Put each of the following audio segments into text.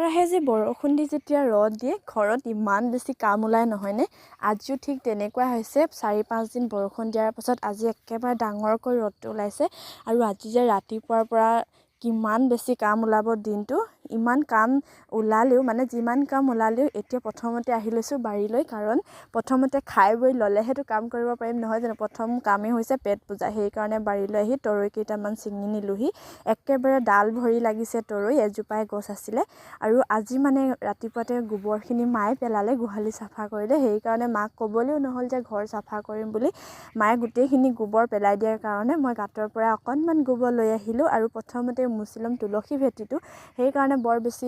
একেৰাহে যে বৰষুণ দি যেতিয়া ৰ'দ দিয়ে ঘৰত ইমান বেছি কাম ওলাই নহয়নে। আজিও ঠিক তেনেকুৱা হৈছে। 4-5 দিন বৰষুণ দিয়াৰ পাছত আজি একেবাৰে ডাঙৰকৈ ৰ'দটো ওলাইছে আৰু আজি যে ৰাতিপুৱাৰ পৰা কিমান বেছি কাম ওলাব দিনটো। ইমান কাম ওলালেও মানে যিমান কাম ওলালেও এতিয়া প্ৰথমতে আহি লৈছোঁ বাৰীলৈ, কাৰণ প্ৰথমতে খাই বৈ ল'লেহেতো কাম কৰিব পাৰিম নহয় জানো। প্ৰথম কামেই হৈছে পেট পূজা, সেইকাৰণে বাৰীলৈ আহি তৰৈ কেইটামান ছিঙি নিলোহি। একেবাৰে ডাল ভৰি লাগিছে তৰৈ, এজোপাই গছ আছিলে। আৰু আজি মানে ৰাতিপুৱাতে গোবৰখিনি মায়ে পেলালে, গোহালি চাফা কৰিলে, সেইকাৰণে মাক ক'বলৈও নহ'ল যে ঘৰ চাফা কৰিম বুলি। মায়ে গোটেইখিনি গোবৰ পেলাই দিয়াৰ কাৰণে মই গাঁতৰ পৰা অকণমান গোবৰ লৈ আহিলোঁ আৰু প্ৰথমতে মুচি ল'ম তুলসী ভেটিটো। সেইকাৰণে বৰ বেছি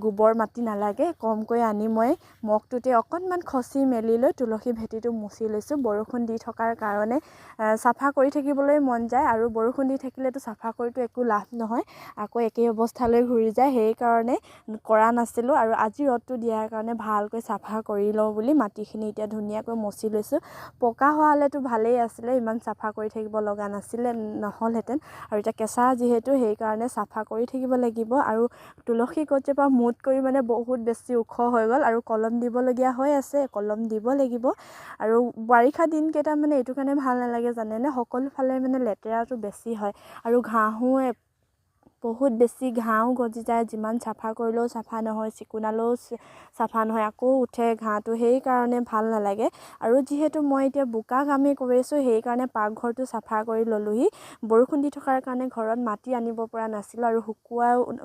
গোবৰ মাটি নালাগে, কমকৈ আনি মই মগটোতে অকণমান খচি মেলি লৈ তুলসী ভেটিটো মুচি লৈছোঁ। বৰষুণ দি থকাৰ কাৰণে চাফা কৰি থাকিবলৈ মন যায়, আৰু বৰষুণ দি থাকিলেতো চাফা কৰিতো একো লাভ নহয়, আকৌ একেই অৱস্থালৈ ঘূৰি যায়। সেইকাৰণে কৰা নাছিলোঁ, আৰু আজি ৰ'দটো দিয়াৰ কাৰণে ভালকৈ চাফা কৰি লওঁ বুলি মাটিখিনি এতিয়া ধুনীয়াকৈ মচি লৈছোঁ। পকা হোৱা হ'লেতো ভালেই আছিলে, ইমান চাফা কৰি থাকিব লগা নহ'লহেঁতেন। আৰু এতিয়া কেঁচা যিহেতু সেইকাৰণে চাফা কৰি থাকিব লাগিব। আৰু তুলসী গছজোপা মুঠ কৰি মানে বহুত বেছি ওখ হৈ গ'ল আৰু কলম দিবলগীয়া হৈ আছে, কলম দিব লাগিব। আৰু বাৰিষা দিনকেইটা মানে এইটো কাৰণে ভাল নালাগে জানেনে, সকলো ফালে মানে লেতেৰাটো বেছি হয় আৰু ঘাঁহো বহুত বেছি ঘাঁহো গজি যায়। যিমান চাফা কৰিলেও চাফা নহয়, চিকুণালেও চাফা নহয়, আকৌ উঠে ঘাঁহটো, সেইকাৰণে ভাল নালাগে। আৰু যিহেতু মই এতিয়া বোকা কামেই কৰিছোঁ, সেইকাৰণে পাকঘৰটো চাফা কৰি ল'লোহি। বৰষুণ দি থকাৰ কাৰণে ঘৰত মাটি আনিব পৰা নাছিলোঁ আৰু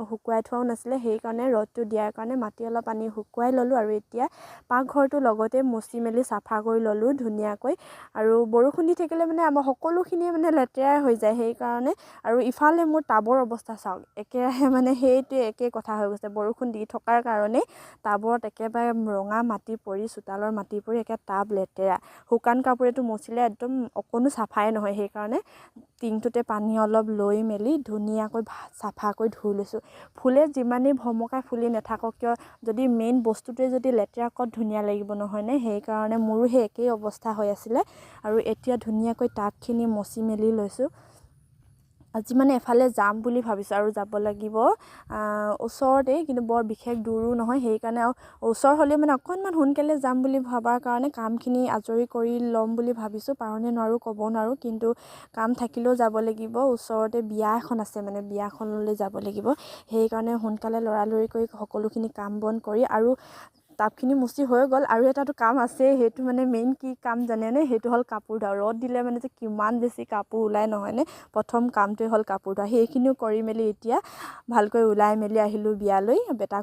শুকুৱাই থোৱাও নাছিলে, সেইকাৰণে ৰ'দটো দিয়াৰ কাৰণে মাটি অলপ আনি শুকুৱাই ল'লোঁ। আৰু এতিয়া পাকঘৰটো লগতে মুচি মেলি চাফা কৰি ল'লোঁ ধুনীয়াকৈ। আৰু বৰষুণ দি থাকিলে মানে আমাৰ সকলোখিনিয়ে মানে লেতেৰাই হৈ যায়, সেইকাৰণে। আৰু ইফালে মোৰ টাবৰ অৱস্থা চাওক, একেৰাহে মানে সেইটোৱে একেই কথা হৈ গৈছে। বৰষুণ দি থকাৰ কাৰণে টাবত একেবাৰে ৰঙা মাটি পৰি, চোতালৰ মাটি পৰি একে টাব লেতেৰা। শুকান কাপোৰেটো মচিলে একদম অকণো চাফাই নহয়, সেইকাৰণে টিংটোতে পানী অলপ লৈ মেলি ধুনীয়াকৈ চাফাকৈ ধুই লৈছোঁ। ফুলে যিমানেই ভমকাই ফুলি নাথাকক কিয়, যদি মেইন বস্তুটোৱে যদি লেতেৰা ক'ত ধুনীয়া লাগিব নহয়নে। সেইকাৰণে মোৰো সেই একেই অৱস্থা হৈ আছিলে। আৰু এতিয়া ধুনীয়াকৈ টাবখিনি মচি মেলি লৈছোঁ। আজি মানে এফালে যাম বুলি ভাবিছোঁ, আৰু যাব লাগিব ওচৰতেই, কিন্তু বৰ বিশেষ দূৰো নহয়। সেইকাৰণে আৰু ওচৰ হ'লেও মানে অকণমান সোনকালে যাম বুলি ভবাৰ কাৰণে কামখিনি আজৰি কৰি ল'ম বুলি ভাবিছোঁ। পাৰোঁনে নোৱাৰোঁ ক'ব নোৱাৰোঁ, কিন্তু কাম থাকিলেও যাব লাগিব। ওচৰতে বিয়া এখন আছে, মানে বিয়াখনলৈ যাব লাগিব। সেইকাৰণে সোনকালে লৰালৰি কৰি সকলোখিনি কাম বন কৰি, আৰু টাবখিনি মুচি হৈ গ'ল, আৰু এটাতো কাম আছেই। সেইটো মানে মেইন কি কাম জানেনে, সেইটো হ'ল কাপোৰ ধোৱা। ৰ'দ দিলে মানে যে কিমান বেছি কাপোৰ ওলাই নহয়নে। প্ৰথম কামটোৱে হ'ল কাপোৰ ধোৱা, সেইখিনিও কৰি মেলি এতিয়া ভালকৈ ওলাই মেলি আহিলোঁ বিয়ালৈ। বেটাক